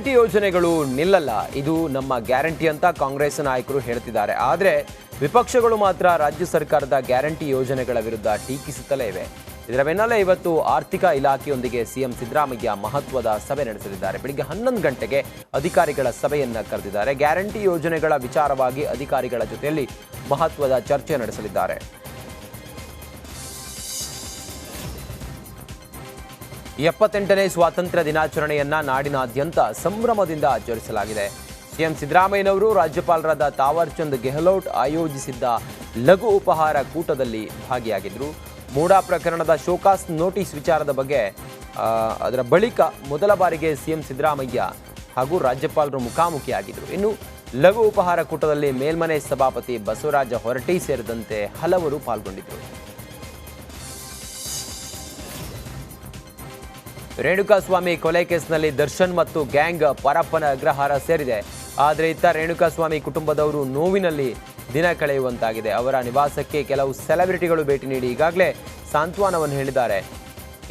Guarantee ಯೋಜನೆಗಳು ನಿಲ್ಲಲ್ಲ, ಇದು ನಮ್ಮ ಗ್ಯಾರಂಟಿ ಅಂತ ಕಾಂಗ್ರೆಸ್ ನಾಯಕರು ಹೇಳ್ತಿದ್ದಾರೆ. ಆದರೆ ವಿಪಕ್ಷಗಳು ಮಾತ್ರ ರಾಜ್ಯ ಸರ್ಕಾರದ ಗ್ಯಾರಂಟಿ ಯೋಜನೆಗಳ ವಿರುದ್ಧ ಟೀಕಿಸುತ್ತಲೇ ಇವೆ. ಇದರ ಬೆನ್ನಲ್ಲೇ ಇವತ್ತು ಆರ್ಥಿಕ ಇಲಾಖೆಯೊಂದಿಗೆ ಸಿಎಂ ಸಿದ್ದರಾಮಯ್ಯ ಮಹತ್ವದ ಸಭೆ ನಡೆಸಲಿದ್ದಾರೆ. ಬೆಳಿಗ್ಗೆ 11 ಗಂಟೆಗೆ ಅಧಿಕಾರಿಗಳ ಸಭೆಯನ್ನ ಕರೆದಿದ್ದಾರೆ. ಗ್ಯಾರಂಟಿ ಯೋಜನೆಗಳ ವಿಚಾರವಾಗಿ ಅಧಿಕಾರಿಗಳ ಜೊತೆಯಲ್ಲಿ ಮಹತ್ವದ ಚರ್ಚೆ ನಡೆಸಲಿದ್ದಾರೆ. 78ನೇ ಸ್ವಾತಂತ್ರ್ಯ ದಿನಾಚರಣೆಯನ್ನ ನಾಡಿನಾದ್ಯಂತ ಸಂಭ್ರಮದಿಂದ ಆಚರಿಸಲಾಗಿದೆ. ಸಿಎಂ ಸಿದ್ದರಾಮಯ್ಯನವರು ರಾಜ್ಯಪಾಲರಾದ ತಾವರ್ ಚಂದ್ ಗೆಹ್ಲೋಟ್ ಆಯೋಜಿಸಿದ್ದ ಲಘು ಉಪಹಾರ ಕೂಟದಲ್ಲಿ ಭಾಗಿಯಾಗಿದ್ದರು. ಮೂಡಾ ಪ್ರಕರಣದ ಶೋಕಾಸ್ ನೋಟಿಸ್ ವಿಚಾರದ ಬಗ್ಗೆ ಅದರ ಬಳಿಕ ಮೊದಲ ಬಾರಿಗೆ ಸಿಎಂ ಸಿದ್ದರಾಮಯ್ಯ ಹಾಗೂ ರಾಜ್ಯಪಾಲರು ಮುಖಾಮುಖಿಯಾಗಿದ್ದರು. ಇನ್ನು ಲಘು ಉಪಹಾರ ಕೂಟದಲ್ಲಿ ಮೇಲ್ಮನೆ ಸಭಾಪತಿ ಬಸವರಾಜ ಹೊರಟ್ಟಿ ಸೇರಿದಂತೆ ಹಲವರು ಪಾಲ್ಗೊಂಡಿದ್ದರು. ರೇಣುಕಾಸ್ವಾಮಿ ಕೊಲೆ ಕೇಸ್ನಲ್ಲಿ ದರ್ಶನ್ ಮತ್ತು ಗ್ಯಾಂಗ್ ಪರಪ್ಪನ ಅಗ್ರಹಾರ ಸೇರಿದೆ. ಆದರೆ ಇತ್ತ ರೇಣುಕಾಸ್ವಾಮಿ ಕುಟುಂಬದವರು ನೋವಿನಲ್ಲಿ ದಿನ ಕಳೆಯುವಂತಾಗಿದೆ. ಅವರ ನಿವಾಸಕ್ಕೆ ಕೆಲವು ಸೆಲೆಬ್ರಿಟಿಗಳು ಭೇಟಿ ನೀಡಿ ಈಗಾಗಲೇ ಸಾಂತ್ವನವನ್ನು ಹೇಳಿದ್ದಾರೆ.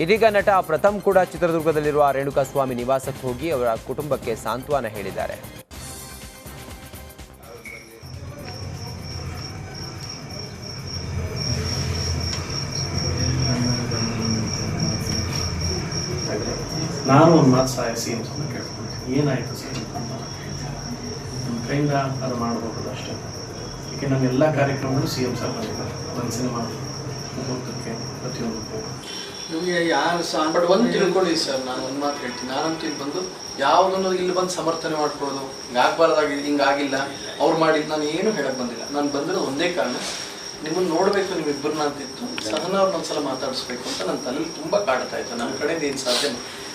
ಇದೀಗ ನಟ ಪ್ರಥಮ್ ಕೂಡ ಚಿತ್ರದುರ್ಗದಲ್ಲಿರುವ ರೇಣುಕಾಸ್ವಾಮಿ ನಿವಾಸಕ್ಕೆ ಹೋಗಿ ಅವರ ಕುಟುಂಬಕ್ಕೆ ಸಾಂತ್ವನ ಹೇಳಿದ್ದಾರೆ. ನಾನು ಒಂದು ಮಾತು ಸಿ ಎಂ ಸರ್ ಕೇಳ್ಕೊಂಡು ಏನಾಯಿತು ಸರ್ ನಮ್ಮ ಕೈಯಿಂದ ಅದು ಮಾಡಬಹುದು ಅಷ್ಟೇ. ಏಕೆ ನನ್ನ ಎಲ್ಲ ಕಾರ್ಯಕ್ರಮಗಳು ಸಿ ಎಂ ಸರ್ ಬಂದಿದ್ದಾರೆ. ಒಂದು ಸಿನಿಮಾ ಮುಹೂರ್ತಕ್ಕೆ ಪ್ರತಿಯೊಂದಕ್ಕೂ ನಿಮಗೆ ಯಾರು ಬಟ್ ಒಂದು ತಿಳ್ಕೊಳ್ಳಿ ಸರ್, ನಾನು ಒಂದು ಮಾತು ಹೇಳ್ತೀನಿ. ನಾನಂತೂ ಇಲ್ಲಿ ಬಂದು ಯಾವುದನ್ನು ಇಲ್ಲಿ ಬಂದು ಸಮರ್ಥನೆ ಮಾಡ್ಕೊಳ್ಳೋದು ಹಿಂಗಾಗಬಾರ್ದಾಗಿದೆ, ಹಿಂಗಾಗಿಲ್ಲ ಅವ್ರು ಮಾಡಿದ್ದು ನಾನು ಏನು ಹೇಳಕ್ಕೆ ಬಂದಿಲ್ಲ. ನಾನು ಬಂದಿರೋದು ಒಂದೇ ಕಾರಣ, ನಿಮ್ಮನ್ನು ನೋಡಬೇಕು, ನಿಮ್ಮಿಬ್ಬರನ್ನ ಅಂತಿತ್ತು. ಸಹನ ಅವ್ರನ್ನ ಒಂದ್ಸಲ ಮಾತಾಡಿಸ್ಬೇಕು ಅಂತ ನನ್ನ ತಲೆಯಲ್ಲಿ ತುಂಬ ಕಾಡ್ತಾ ಇತ್ತು. ನಮ್ಮ ಕಡೆಯಿಂದ ಏನು ಸಾಧ್ಯ.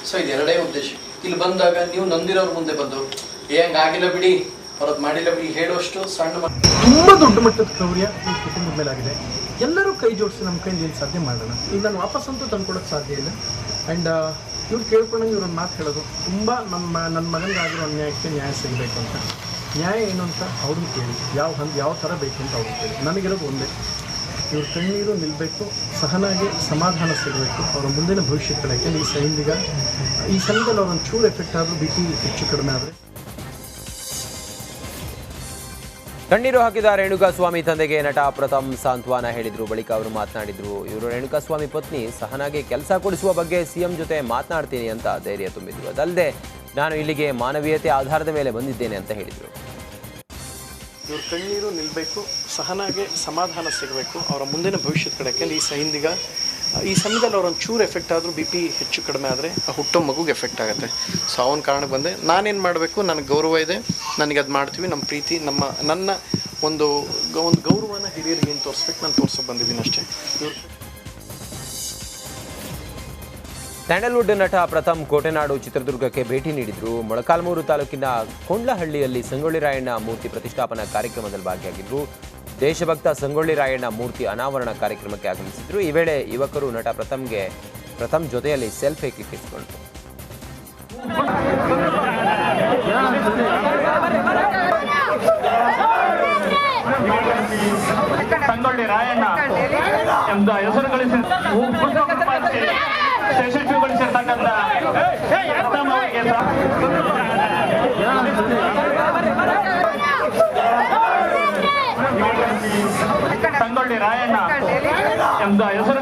ಸೊ ಇದು ಎರಡೇ ಉದ್ದೇಶ. ಇಲ್ಲಿ ಬಂದಾಗ ನೀವು ನಂದಿರೋರು ಮುಂದೆ ಬಂದು ಹಂಗಾಗಿಲ್ಲ ಬಿಡಿ, ಅವ್ರದ್ದು ಮಾಡಿಲ್ಲ ಬಿಡಿ ಹೇಳೋಷ್ಟು ಸಣ್ಣ ತುಂಬ ದೊಡ್ಡ ಮಟ್ಟದ ಕ್ರೌರ್ಯ ಈ ಕುಟುಂಬದ ಮೇಲಾಗಿದೆ. ಎಲ್ಲರೂ ಕೈ ಜೋಡಿಸಿ ನಮ್ಮ ಕೈಯಿಂದ ಏನು ಸಾಧ್ಯ ಮಾಡೋಣ. ಈಗ ನಾನು ವಾಪಸ್ ಅಂತೂ ತಂದ್ಕೊಡೋಕ್ಕೆ ಸಾಧ್ಯ ಇಲ್ಲ. ಆ್ಯಂಡ್ ಇವ್ರು ಕೇಳ್ಕೊಂಡಂಗೆ ಇವ್ರೊಂದು ಮಾತು ಹೇಳೋದು, ತುಂಬ ನನ್ನ ಮಗನಿಗೆ ಆಗಿರೋ ಅನ್ಯಾಯಕ್ಕೆ ನ್ಯಾಯ ಸಿಗಬೇಕು ಅಂತ. ನ್ಯಾಯ ಏನು ಅಂತ ಅವ್ರನ್ನ ಕೇಳಿ, ಯಾವ ಥರ ಬೇಕು ಅಂತ ಅವ್ರನ್ನ ಕೇಳಿ. ನನಗಿರೋದು ಒಂದೇ, ಇವ್ರ ಕಣ್ಣೀರು ನಿಲ್ಲಬೇಕು, ಸಹನಾಗಿ ಸಮಾಧಾನ ಸಿಗಬೇಕು, ಅವರ ಮುಂದಿನ ಭವಿಷ್ಯ ಕಡೆಗೆ. ಈ ಸಮಯದಲ್ಲಿ ಅವ್ರೊಂದು ಚೂರು ಎಫೆಕ್ಟ್ ಆದರೂ ಬಿ ಪಿ ಹೆಚ್ಚು ಕಡಿಮೆ ಆದರೆ. ಕಣ್ಣೀರು ಹಾಕಿದ ರೇಣುಕಾಸ್ವಾಮಿ ತಂದೆಗೆ ನಟ ಪ್ರಥಮ್ ಸಾಂತ್ವನ ಹೇಳಿದ್ರು. ಬಳಿಕ ಅವರು ಮಾತನಾಡಿದ್ರು. ಇವರು ರೇಣುಕಾಸ್ವಾಮಿ ಪತ್ನಿ ಸಹನಾಗೆ ಕೆಲಸ ಕೊಡಿಸುವ ಬಗ್ಗೆ ಸಿಎಂ ಜೊತೆ ಮಾತನಾಡ್ತೀನಿ ಅಂತ ಧೈರ್ಯ ತುಂಬಿದ್ರು. ಅದಲ್ಲದೆ ನಾನು ಇಲ್ಲಿಗೆ ಮಾನವೀಯತೆ ಆಧಾರದ ಮೇಲೆ ಬಂದಿದ್ದೇನೆ ಅಂತ ಹೇಳಿದರು. ಇವ್ರ ಕಣ್ಣೀರು ನಿಲ್ಲಬೇಕು, ಸಹನಾಗೆ ಸಮಾಧಾನ ಸಿಗಬೇಕು, ಅವರ ಮುಂದಿನ ಭವಿಷ್ಯದ ಕಡೆಗೆ. ಈ ಸಮಯದಲ್ಲಿ ಅವ್ರೊಂದು ಚೂರು ಎಫೆಕ್ಟ್ ಆದರೂ ಬಿ ಪಿ ಹೆಚ್ಚು ಕಡಿಮೆ ಆದರೆ ಹುಟ್ಟೋ ಮಗುಗೆ ಎಫೆಕ್ಟ್ ಆಗುತ್ತೆ. ಸೊ ಅವನ ಕಾರಣಕ್ಕೆ ಬಂದೆ. ನಾನೇನು ಮಾಡಬೇಕು, ನನಗೆ ಗೌರವ ಇದೆ, ನನಗೆ ಅದು ಮಾಡ್ತೀವಿ. ನಮ್ಮ ಪ್ರೀತಿ, ನನ್ನ ಒಂದು ಗೌರವನ ಹಿರಿಯರಿಗೆ ಏನು ತೋರಿಸ್ಬೇಕು, ನಾನು ತೋರ್ಸೋಕೆ ಬಂದಿದ್ದೀನಿ ಅಷ್ಟೇ. ಸ್ಯಾಂಡಲ್ವುಡ್ ನಟ ಪ್ರಥಮ್ ಕೋಟೆನಾಡು ಚಿತ್ರದುರ್ಗಕ್ಕೆ ಭೇಟಿ ನೀಡಿದ್ರು. ಮೊಳಕಾಲ್ಮೂರು ತಾಲೂಕಿನ ಕೊಂಡ್ಲಹಳ್ಳಿಯಲ್ಲಿ ಸಂಗೊಳ್ಳಿ ರಾಯಣ್ಣ ಮೂರ್ತಿ ಪ್ರತಿಷ್ಠಾಪನಾ ಕಾರ್ಯಕ್ರಮದಲ್ಲಿ ಭಾಗಿಯಾಗಿದ್ರು. ದೇಶಭಕ್ತ ಸಂಗೊಳ್ಳಿ ರಾಯಣ್ಣ ಮೂರ್ತಿ ಅನಾವರಣ ಕಾರ್ಯಕ್ರಮಕ್ಕೆ ಆಗಮಿಸಿದ್ರು. ಈ ವೇಳೆ ಯುವಕರು ನಟ ಪ್ರಥಮ್ ಜೊತೆಯಲ್ಲಿ ಸೆಲ್ಫಿ ಕ್ಲಿಕ್ಕಿಸಿಕೊಂಡರು. ಸಂಗೊಳ್ಳಿ ರಾಯಣ್ಣ ಎಂಬ ಹೆಸರು ಯಶಸ್ವಿಗೊಳಿಸಿರ್ತಕ್ಕಂಥ ಸಂಗೊಳ್ಳಿ ರಾಯಣ್ಣ ಎಂಬ ಹೆಸರು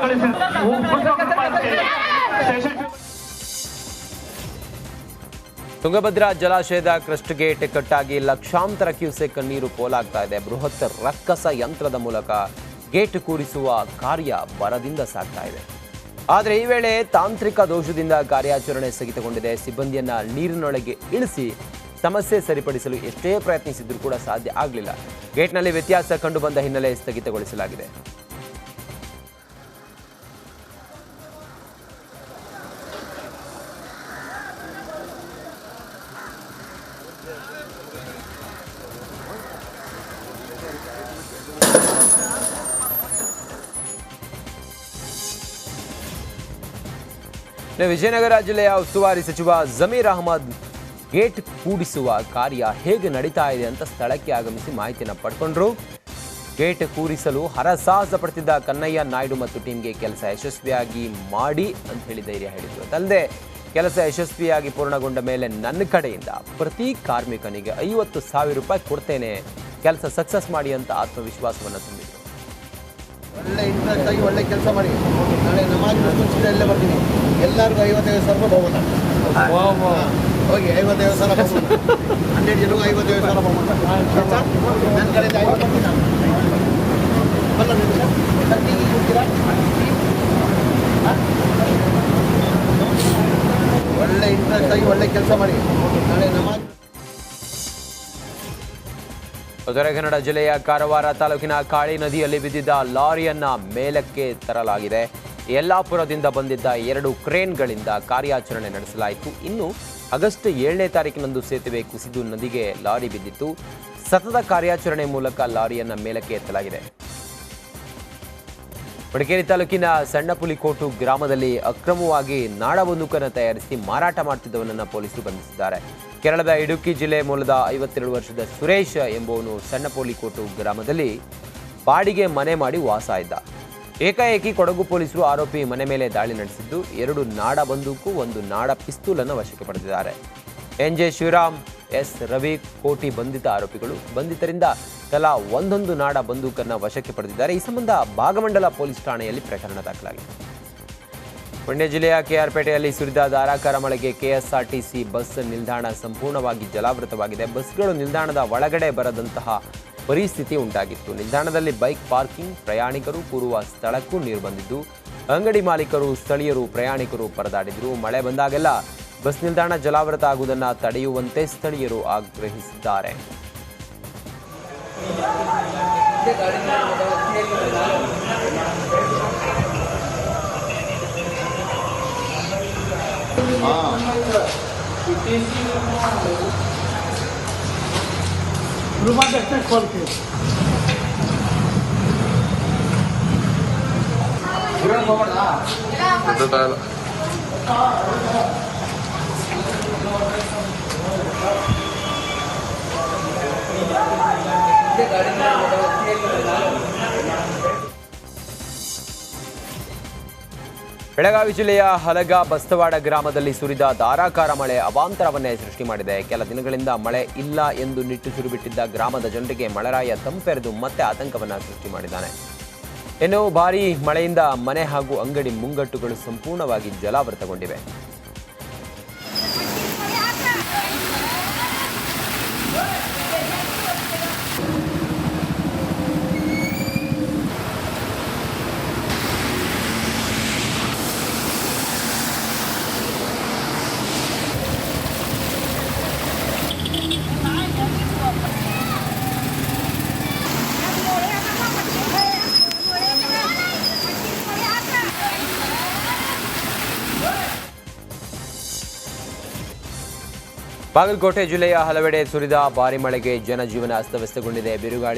ತುಂಗಭದ್ರಾ ಜಲಾಶಯದ ಕ್ರಸ್ಟ್ ಗೇಟ್ ಕಟ್ಟಾಗಿ ಲಕ್ಷಾಂತರ ಕ್ಯೂಸೆಕ್ ನೀರು ಪೋಲಾಗ್ತಾ ಇದೆ. ಬೃಹತ್ ರಕ್ಕಸ ಯಂತ್ರದ ಮೂಲಕ ಗೇಟ್ ಕೂಡಿಸುವ ಕಾರ್ಯ ಭರದಿಂದ ಸಾಗ್ತಾ ಇದೆ. ಆದರೆ ಈ ವೇಳೆ ತಾಂತ್ರಿಕ ದೋಷದಿಂದ ಕಾರ್ಯಾಚರಣೆ ಸ್ಥಗಿತಗೊಂಡಿದೆ. ಸಿಬ್ಬಂದಿಯನ್ನ ನೀರಿನೊಳಗೆ ಇಳಿಸಿ ಸಮಸ್ಯೆ ಸರಿಪಡಿಸಲು ಎಷ್ಟೇ ಪ್ರಯತ್ನಿಸಿದ್ರೂ ಕೂಡ ಸಾಧ್ಯ ಆಗಲಿಲ್ಲ. ಗೇಟ್ನಲ್ಲಿ ವ್ಯತ್ಯಾಸ ಕಂಡುಬಂದ ಹಿನ್ನೆಲೆ ಸ್ಥಗಿತಗೊಳಿಸಲಾಗಿದೆ. ವಿಜಯನಗರ ಜಿಲ್ಲೆಯ ಉಸ್ತುವಾರಿ ಸಚಿವ ಜಮೀರ್ ಅಹಮದ್ ಗೇಟ್ ಕೂಡಿಸುವ ಕಾರ್ಯ ಹೇಗೆ ನಡೀತಾ ಇದೆ ಅಂತ ಸ್ಥಳಕ್ಕೆ ಆಗಮಿಸಿ ಮಾಹಿತಿಯನ್ನು ಪಡ್ಕೊಂಡ್ರು. ಗೇಟ್ ಕೂರಿಸಲು ಹರಸಾಹಸ ಪಡ್ತಿದ್ದ ಕನ್ನಯ್ಯ ನಾಯ್ಡು ಮತ್ತು ಟೀಮ್ಗೆ ಕೆಲಸ ಯಶಸ್ವಿಯಾಗಿ ಮಾಡಿ ಅಂತ ಹೇಳಿ ಧೈರ್ಯ ಹೇಳಿದ್ರು. ಅದಲ್ಲದೆ ಕೆಲಸ ಯಶಸ್ವಿಯಾಗಿ ಪೂರ್ಣಗೊಂಡ ಮೇಲೆ ನನ್ನ ಕಡೆಯಿಂದ ಪ್ರತಿ ಕಾರ್ಮಿಕನಿಗೆ 50,000 ರೂಪಾಯಿ ಕೊಡ್ತೇನೆ, ಕೆಲಸ ಸಕ್ಸಸ್ ಮಾಡಿ ಅಂತ ಆತ್ಮವಿಶ್ವಾಸವನ್ನು ತುಂಬಿದರು. ಒಳ್ಳೆ ಇಂಟ್ರೆಸ್ಟ್ ಆಗಿ ಒಳ್ಳೆ ಕೆಲಸ ಮಾಡಿ. ನಾಳೆ ನಮಾಜ್ ಮುಗಿಸಿದ್ರೆ ಎಲ್ಲೇ ಬರ್ತೀನಿ. ಎಲ್ಲರಿಗೂ 55,000 ರೂಪಾಯಿ ಹೋಗೋಣ. ಹೋಗಿ 55,000 ಹೋಗೋಣ. 100 ಜನಗೂ 55,000 ಹೋಗೋಣ. ನನ್ನ ಕಡೆಯಿಂದ 50 ನಾನು ಬಲ್ಲ ಟೀಗೆ ಕೊಡ್ತೀರಾ? ಒಳ್ಳೆ ಇಂಟ್ರೆಸ್ಟ್ ಆಗಿ ಒಳ್ಳೆ ಕೆಲಸ ಮಾಡಿ. ನಾಳೆ ನಮಾಜ್ ಉತ್ತರ ಕನ್ನಡ ಜಿಲ್ಲೆಯ ಕಾರವಾರ ತಾಲೂಕಿನ ಕಾಳಿ ನದಿಯಲ್ಲಿ ಬಿದ್ದಿದ್ದ ಲಾರಿಯನ್ನ ಮೇಲಕ್ಕೆ ತರಲಾಗಿದೆ. ಯಲ್ಲಾಪುರದಿಂದ ಬಂದಿದ್ದ 2 ಕ್ರೇನ್ಗಳಿಂದ ಕಾರ್ಯಾಚರಣೆ ನಡೆಸಲಾಯಿತು. ಇನ್ನು ಆಗಸ್ಟ್ 7ನೇ ತಾರೀಕಿನಂದು ಸೇತುವೆ ಕುಸಿದು ನದಿಗೆ ಲಾರಿ ಬಿದ್ದಿತ್ತು. ಸತತ ಕಾರ್ಯಾಚರಣೆ ಮೂಲಕ ಲಾರಿಯನ್ನ ಮೇಲಕ್ಕೆ ಎತ್ತಲಾಗಿದೆ. ಮಡಿಕೇರಿ ತಾಲೂಕಿನ ಸಣ್ಣಪುಲಿಕೋಟು ಗ್ರಾಮದಲ್ಲಿ ಅಕ್ರಮವಾಗಿ ನಾಡಬಂದೂಕನ್ನು ತಯಾರಿಸಿ ಮಾರಾಟ ಮಾಡುತ್ತಿದ್ದವನನ್ನು ಪೊಲೀಸರು ಬಂಧಿಸಿದ್ದಾರೆ. ಕೇರಳದ ಇಡುಕ್ಕಿ ಜಿಲ್ಲೆ ಮೂಲದ 52 ವರ್ಷದ ಸುರೇಶ್ ಎಂಬುವನು ಸಣ್ಣಪುಲಿಕೋಟು ಗ್ರಾಮದಲ್ಲಿ ಬಾಡಿಗೆ ಮನೆ ಮಾಡಿ ವಾಸ ಇದ್ದ. ಏಕಾಏಕಿ ಕೊಡಗು ಪೊಲೀಸರು ಆರೋಪಿ ಮನೆ ಮೇಲೆ ದಾಳಿ ನಡೆಸಿದ್ದು 2 ನಾಡ ಬಂದೂಕು, 1 ನಾಡ ಪಿಸ್ತೂಲನ್ನು ವಶಕ್ಕೆ ಪಡೆದಿದ್ದಾರೆ. ಎನ್.ಜೆ. ಶಿವರಾಮ್, ಎಸ್. ರವಿ ಕೋಟಿ ಬಂಧಿತ ಆರೋಪಿಗಳು. ಬಂಧಿತರಿಂದ ತಲಾ 1 ನಾಡ ಬಂದೂಕನ್ನು ವಶಕ್ಕೆ ಪಡೆದಿದ್ದಾರೆ. ಈ ಸಂಬಂಧ ಭಾಗಮಂಡಲ ಪೊಲೀಸ್ ಠಾಣೆಯಲ್ಲಿ ಪ್ರಕರಣ ದಾಖಲಾಗಿದೆ. ಮಂಡ್ಯ ಜಿಲ್ಲೆಯ ಕೆಆರ್ಪೇಟೆಯಲ್ಲಿ ಸುರಿದ ಧಾರಾಕಾರ ಮಳೆಗೆ ಕೆಎಸ್ಆರ್ಟಿಸಿ ಬಸ್ ನಿಲ್ದಾಣ ಸಂಪೂರ್ಣವಾಗಿ ಜಲಾವೃತವಾಗಿದೆ. ಬಸ್ಗಳು ನಿಲ್ದಾಣದ ಒಳಗಡೆ ಬರದಂತಹ ಪರಿಸ್ಥಿತಿ ಉಂಟಾಗಿತ್ತು. ನಿಲ್ದಾಣದಲ್ಲಿ ಬೈಕ್ ಪಾರ್ಕಿಂಗ್, ಪ್ರಯಾಣಿಕರು ಕೂರುವ ಸ್ಥಳಕ್ಕೂ ನೀರು ಬಂದಿದ್ದು, ಅಂಗಡಿ ಮಾಲೀಕರು, ಸ್ಥಳೀಯರು, ಪ್ರಯಾಣಿಕರು ಪರದಾಡಿದ್ರು. ಮಳೆ ಬಂದಾಗೆಲ್ಲ ಬಸ್ ನಿಲ್ದಾಣ ಜಲಾವೃತ ಆಗುವುದನ್ನು ತಡೆಯುವಂತೆ ಸ್ಥಳೀಯರು ಆಗ್ರಹಿಸಿದ್ದಾರೆ. ಬೆಳಗಾವಿ ಜಿಲ್ಲೆಯ ಹಲಗ ಬಸ್ತವಾಡ ಗ್ರಾಮದಲ್ಲಿ ಸುರಿದ ಧಾರಾಕಾರ ಮಳೆ ಅವಾಂತರವನ್ನೇ ಸೃಷ್ಟಿ ಮಾಡಿದೆ. ಕೆಲ ದಿನಗಳಿಂದ ಮಳೆ ಇಲ್ಲ ಎಂದು ನಿಟ್ಟುಸಿರು ಬಿಟ್ಟಿದ್ದ ಗ್ರಾಮದ ಜನರಿಗೆ ಮಳೆರಾಯ ತಂಪೆರೆದು ಮತ್ತೆ ಆತಂಕವನ್ನು ಸೃಷ್ಟಿ ಮಾಡಿದ್ದಾನೆ. ಇನ್ನು ಭಾರೀ ಮಳೆಯಿಂದ ಮನೆ ಹಾಗೂ ಅಂಗಡಿ ಮುಂಗಟ್ಟುಗಳು ಸಂಪೂರ್ಣವಾಗಿ ಜಲಾವೃತಗೊಂಡಿವೆ. ಬಾಗಲಕೋಟೆ ಜಿಲ್ಲೆಯ ಹಲವೆಡೆ ಸುರಿದ ಭಾರಿ ಮಳೆಗೆ ಜನಜೀವನ ಅಸ್ತವ್ಯಸ್ತಗೊಂಡಿದೆ. ಬಿರುಗಾಳಿ